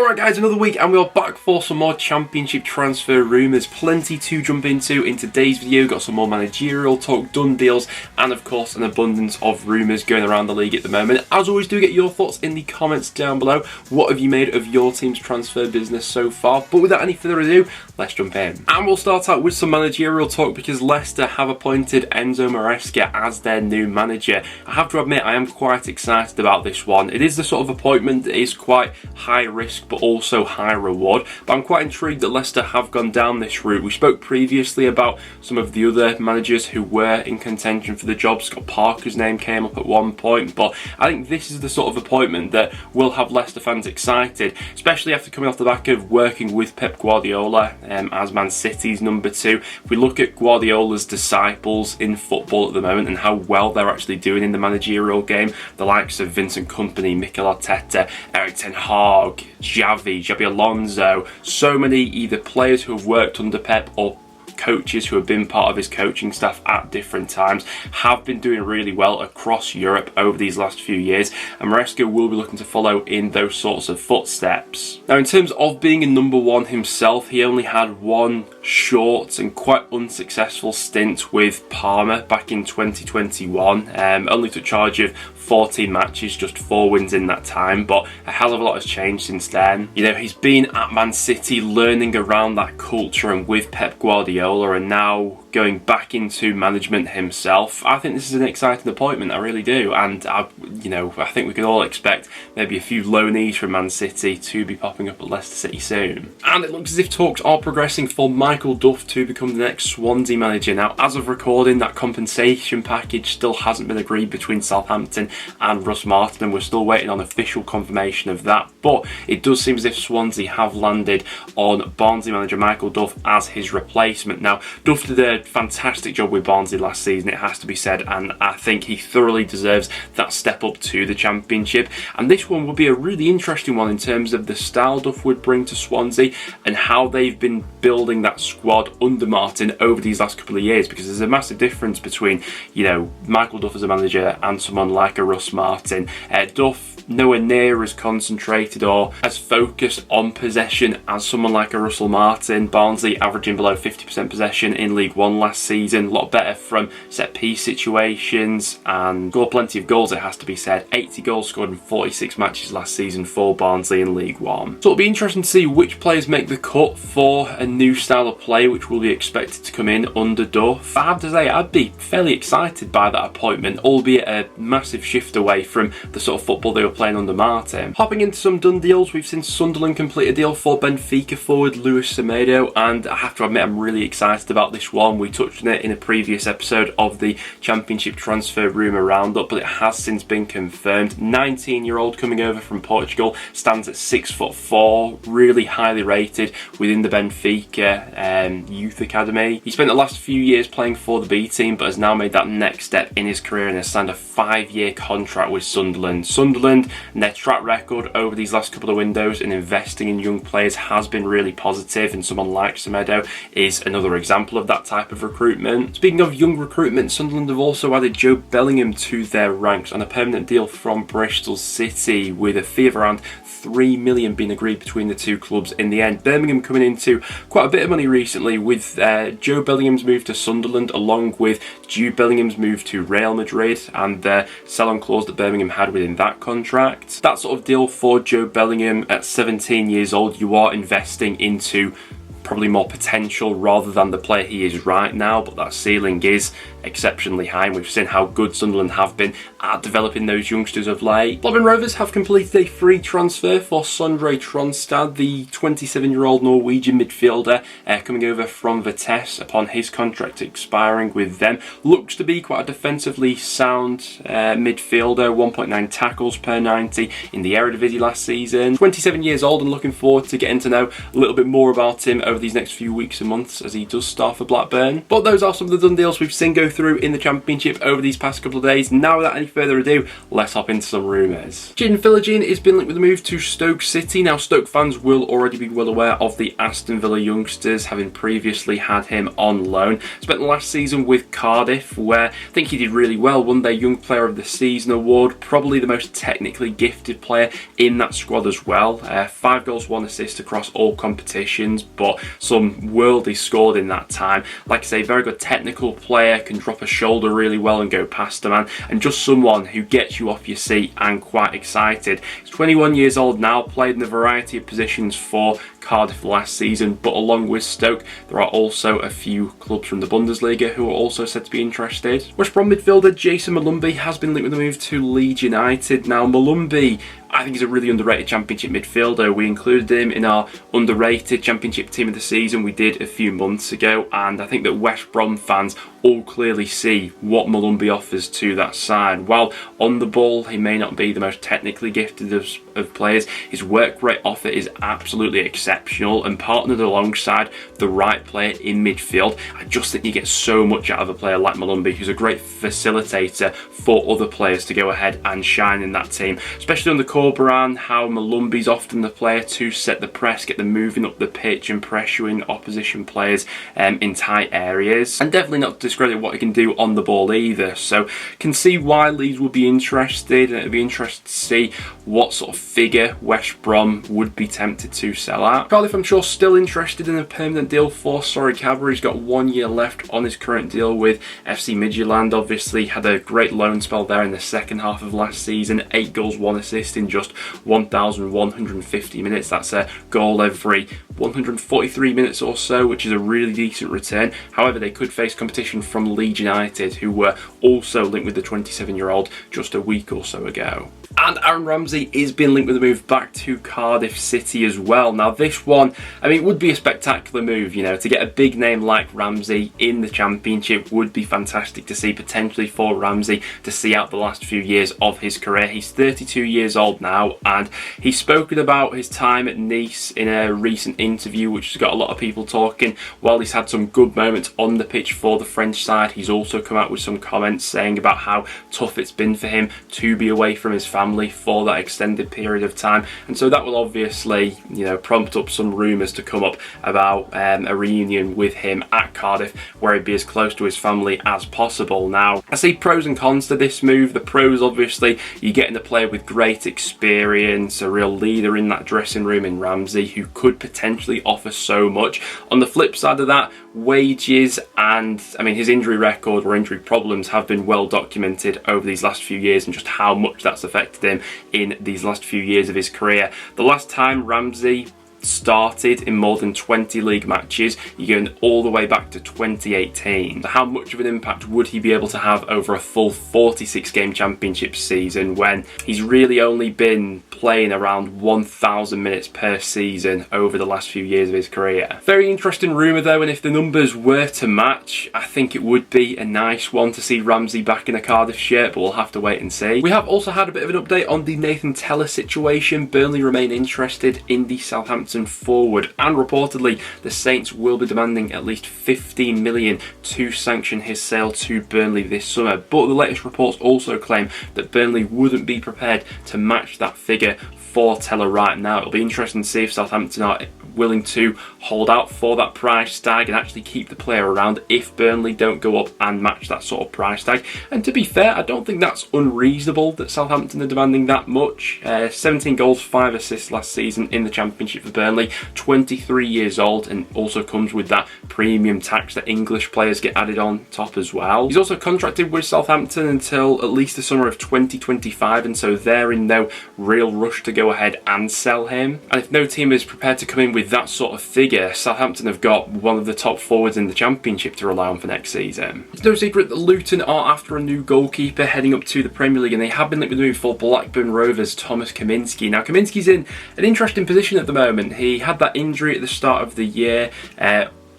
Alright guys, another week and we are back for some more championship transfer rumours. Plenty to jump into in today's video. Got some more managerial talk, done deals, and of course an abundance of rumours going around the league at the moment. As always, do get your thoughts in the comments down below. What have you made of your team's transfer business so far? But without any further ado, let's jump in. And we'll start out with some managerial talk because Leicester have appointed Enzo Maresca as their new manager. I have to admit I am quite excited about this one. It is the sort of appointment that is quite high risk but also high reward, but I'm quite intrigued that Leicester have gone down this route. We spoke previously about some of the other managers who were in contention for the job. Scott Parker's name came up at one point, but I think this is the sort of appointment that will have Leicester fans excited, especially after coming off the back of working with Pep Guardiola as Man City's number two. If we look at Guardiola's disciples in football at the moment and how well they're actually doing in the managerial game, the likes of Vincent Kompany, Mikel Arteta, Erik ten Hag, Xabi Alonso, so many either players who have worked under Pep or coaches who have been part of his coaching staff at different times have been doing really well across Europe over these last few years, and Maresca will be looking to follow in those sorts of footsteps. Now, in terms of being a number one himself, he only had one short and quite unsuccessful stint with Parma back in 2021. Only took charge of 14 matches, just 4 wins in that time, but a hell of a lot has changed since then. You know, he's been at Man City learning around that culture and with Pep Guardiola, and now going back into management himself. I think this is an exciting appointment, I really do, and I think we can all expect maybe a few loanees from Man City to be popping up at Leicester City soon. And it looks as if talks are progressing for Michael Duff to become the next Swansea manager. Now, as of recording, that compensation package still hasn't been agreed between Southampton and Russ Martin, and we're still waiting on official confirmation of that, but it does seem as if Swansea have landed on Barnsley manager Michael Duff as his replacement. Now, Duff did a fantastic job with Barnsley last season, it has to be said, and I think he thoroughly deserves that step up to the Championship, and this one will be a really interesting one in terms of the style Duff would bring to Swansea and how they've been building that squad under Martin over these last couple of years, because there's a massive difference between, you know, Michael Duff as a manager and someone like a Russ Martin. Duff nowhere near as concentrated or as focused on possession as someone like a Russell Martin. Barnsley averaging below 50% possession in League One last season, a lot better from set piece situations, and scored plenty of goals, it has to be said. 80 goals scored in 46 matches last season for Barnsley in League One. So it'll be interesting to see which players make the cut for a new style of play which will be expected to come in under Duff. I have to say, I'd be fairly excited by that appointment, albeit a massive shift away from the sort of football they were playing under Martin. Hopping into some done deals, we've seen Sunderland complete a deal for Benfica forward Luis Semedo, and I have to admit I'm really excited about this one. We touched on it in a previous episode of the Championship transfer rumour roundup, but it has since been confirmed. 19-year-old coming over from Portugal, stands at 6'4", really highly rated within the Benfica youth academy. He spent the last few years playing for the B team, but has now made that next step in his career and has signed a 5-year contract with Sunderland. Sunderland and their track record over these last couple of windows in investing in young players has been really positive, and someone like Semedo is another example of that type of recruitment. Speaking of young recruitment, Sunderland have also added Joe Bellingham to their ranks on a permanent deal from Bristol City, with a fee of around $3 million being agreed between the two clubs in the end. Birmingham coming into quite a bit of money recently with Joe Bellingham's move to Sunderland, along with Jude Bellingham's move to Real Madrid and the sell-on clause that Birmingham had within that contract. That sort of deal for Joe Bellingham at 17 years old, you are investing into probably more potential rather than the player he is right now, but that ceiling is exceptionally high, and we've seen how good Sunderland have been at developing those youngsters of late. Blackburn Rovers have completed a free transfer for Sondre Tronstad, the 27-year-old Norwegian midfielder coming over from Vitesse upon his contract expiring with them. Looks to be quite a defensively sound midfielder, 1.9 tackles per 90 in the Eredivisie last season. 27 years old, and looking forward to getting to know a little bit more about him over these next few weeks and months as he does start for Blackburn. But those are some of the done deals we've seen go go through in the Championship over these past couple of days. Now, without any further ado, let's hop into some rumours. Jayson has been linked with a move to Stoke City. Now, Stoke fans will already be well aware of the Aston Villa youngsters, having previously had him on loan. Spent the last season with Cardiff, where I think he did really well, won their Young Player of the Season award, probably the most technically gifted player in that squad as well. 5 goals, 1 assist across all competitions, but some worldy scored in that time. Like I say, very good technical player, can drop a shoulder really well and go past a man, and just someone who gets you off your seat and quite excited. He's 21 years old now, played in a variety of positions for Cardiff last season, but along with Stoke, there are also a few clubs from the Bundesliga who are also said to be interested. West Brom midfielder Jayson Molumby has been linked with a move to Leeds United. Now, Molumby, I think he's a really underrated Championship midfielder. We included him in our underrated Championship team of the season we did a few months ago, and I think that West Brom fans all clearly see what Molumby offers to that side. While on the ball he may not be the most technically gifted of players, his work rate off it is absolutely exceptional, and partnered alongside the right player in midfield, I just think you get so much out of a player like Molumby, who's a great facilitator for other players to go ahead and shine in that team, especially under Corberan. How Molumby's often the player to set the press, get them moving up the pitch and pressuring opposition players in tight areas, and definitely not to discredit what he can do on the ball either. So can see why Leeds would be interested, and it'd be interesting to see what sort of figure West Brom would be tempted to sell at. Cardiff, I'm sure, still interested in a permanent deal for Sorry-Cabra. He's got 1 year left on his current deal with FC Midtjylland. Obviously had a great loan spell there in the second half of last season, 8 goals, 1 assist in just 1,150 minutes. That's a goal every 143 minutes or so, which is a really decent return. However, they could face competition from Leeds United, who were also linked with the 27-year-old just a week or so ago. And Aaron Ramsey is being linked with a move back to Cardiff City as well. Now, this one, I mean, would be a spectacular move, you know, to get a big name like Ramsey in the Championship would be fantastic to see, potentially for Ramsey to see out the last few years of his career. He's 32 years old now, and he's spoken about his time at Nice in a recent interview, which has got a lot of people talking. While he's had some good moments on the pitch for the French side, he's also come out with some comments saying about how tough it's been for him to be away from his family for that extended period of time, and so that will obviously, you know, prompt up some rumours to come up about a reunion with him at Cardiff, where he'd be as close to his family as possible. Now, I see pros and cons to this move. The pros, obviously, you're getting a player with great experience, a real leader in that dressing room in Ramsey, who could potentially offer so much. On the flip side of that, wages and, I mean, his injury record or injury problems have been well documented over these last few years, and just how much that's affected him in these last few years of his career. The last time Ramsey started in more than 20 league matches, you're going all the way back to 2018. So how much of an impact would he be able to have over a full 46 game Championship season, when he's really only been playing around 1,000 minutes per season over the last few years of his career? Very interesting rumour though, and if the numbers were to match, I think it would be a nice one to see Ramsey back in a Cardiff shirt, but we'll have to wait and see. We have also had a bit of an update on the Nathan Tella situation. Burnley remain interested in the Southampton forward, and reportedly the Saints will be demanding at least 15 million to sanction his sale to Burnley this summer. But the latest reports also claim that Burnley wouldn't be prepared to match that figure for Tella right now. It'll be interesting to see if Southampton are willing to hold out for that price tag and actually keep the player around if Burnley don't go up and match that sort of price tag. And to be fair, I don't think that's unreasonable that Southampton are demanding that much. 17 goals, 5 assists last season in the Championship for Burnley, 23 years old, and also comes with that premium tax that English players get added on top as well. He's also contracted with Southampton until at least the summer of 2025, and so they're in no real rush to go ahead and sell him. And if no team is prepared to come in with that sort of figure, Southampton have got one of the top forwards in the Championship to rely on for next season. It's no secret that Luton are after a new goalkeeper heading up to the Premier League, and they have been linked with the move for Blackburn Rovers' Thomas Kaminski. Now, Kaminski's in an interesting position at the moment. He had that injury at the start of the year,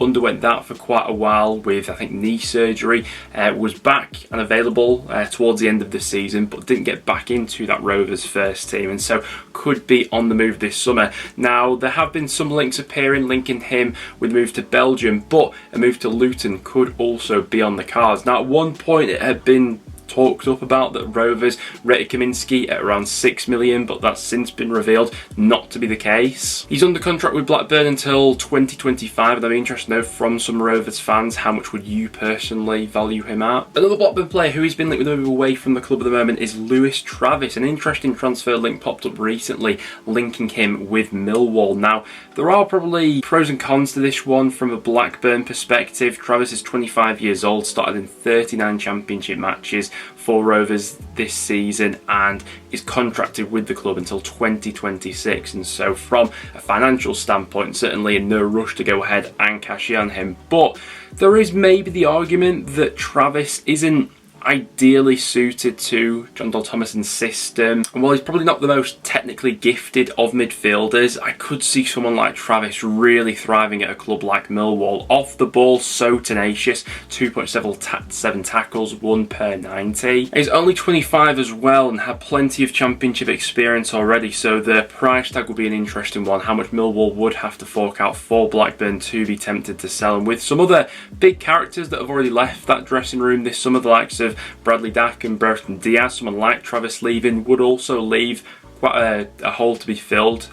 underwent that for quite a while with, I think, knee surgery, was back and available towards the end of the season, but didn't get back into that Rovers first team, and so could be on the move this summer. Now, there have been some links appearing linking him with a move to Belgium, but a move to Luton could also be on the cards. Now, at one point it had been talked up about that Rovers rated Kaminski at around 6 million, but that's since been revealed not to be the case. He's under contract with Blackburn until 2025, and I'd be interested to know from some Rovers fans, how much would you personally value him at? Another Blackburn player who has been linked with a move away from the club at the moment is Lewis Travis. An interesting transfer link popped up recently linking him with Millwall. Now, there are probably pros and cons to this one from a Blackburn perspective. Travis is 25 years old, started in 39 championship matches for Rovers this season, and is contracted with the club until 2026, and so from a financial standpoint, certainly in no rush to go ahead and cash in on him. But there is maybe the argument that Travis isn't ideally suited to John Dahl Tomasson's system, and while he's probably not the most technically gifted of midfielders, I could see someone like Travis really thriving at a club like Millwall. Off the ball, so tenacious, 2.7 tackles, 1 per 90. He's only 25 as well and had plenty of championship experience already, so the price tag will be an interesting one, how much Millwall would have to fork out for Blackburn to be tempted to sell him. With some other big characters that have already left that dressing room this summer, the likes of Bradley Dack and Bertrand Diaz, someone like Travis leaving would also leave quite a hole to be filled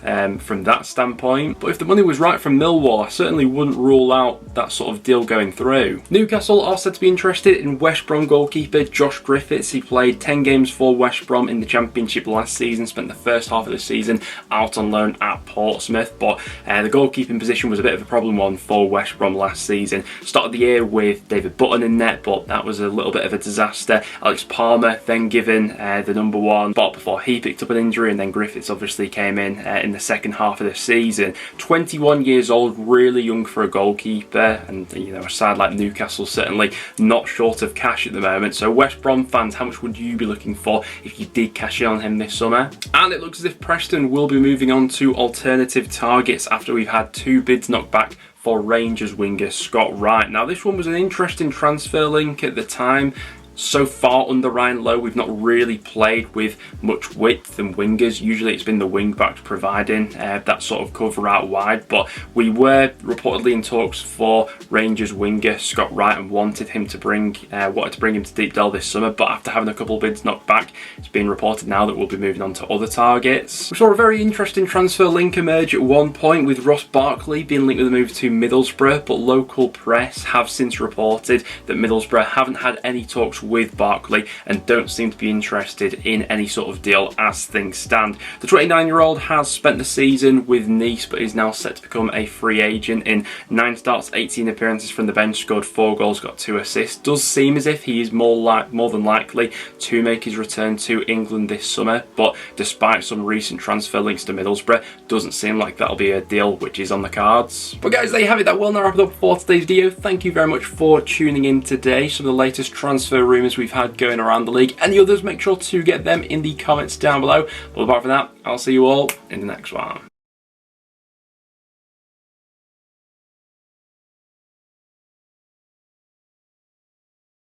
from that standpoint. But if the money was right from Millwall, I certainly wouldn't rule out that sort of deal going through. Newcastle are said to be interested in West Brom goalkeeper Josh Griffiths. He played 10 games for West Brom in the Championship last season, spent the first half of the season out on loan at Portsmouth, but the goalkeeping position was a bit of a problem one for West Brom last season. Started the year with David Button in net, but that was a little bit of a disaster. Alex Palmer then given the number 1 spot before he picked up an injury, and then Griffiths obviously came in the second half of the season. 21 years old, really young for a goalkeeper, and you know, a side like Newcastle certainly not short of cash at the moment. So West Brom fans, how much would you be looking for if you did cash in on him this summer? And it looks as if Preston will be moving on to alternative targets after we've had 2 bids knocked back for Rangers winger Scott Wright. Now, this one was an interesting transfer link at the time. So far under Ryan Lowe, we've not really played with much width and wingers. Usually it's been the wing backs providing that sort of cover out wide, but we were reportedly in talks for Rangers winger Scott Wright and wanted to bring him to Deepdale this summer, but after having a couple of bids knocked back, it's been reported now that we'll be moving on to other targets. We saw a very interesting transfer link emerge at one point with Ross Barkley being linked with a move to Middlesbrough, but local press have since reported that Middlesbrough haven't had any talks with Barkley and don't seem to be interested in any sort of deal as things stand. The 29-year-old has spent the season with Nice, but is now set to become a free agent. In 9 starts, 18 appearances from the bench, scored 4 goals, got 2 assists. Does seem as if he is more than likely to make his return to England this summer, but despite some recent transfer links to Middlesbrough, doesn't seem like that'll be a deal which is on the cards. But guys, there you have it. That will now wrap it up for today's video. Thank you very much for tuning in today. Some of the latest transfer rumours we've had going around the league. Any others, make sure to get them in the comments down below. But apart from that, I'll see you all in the next one.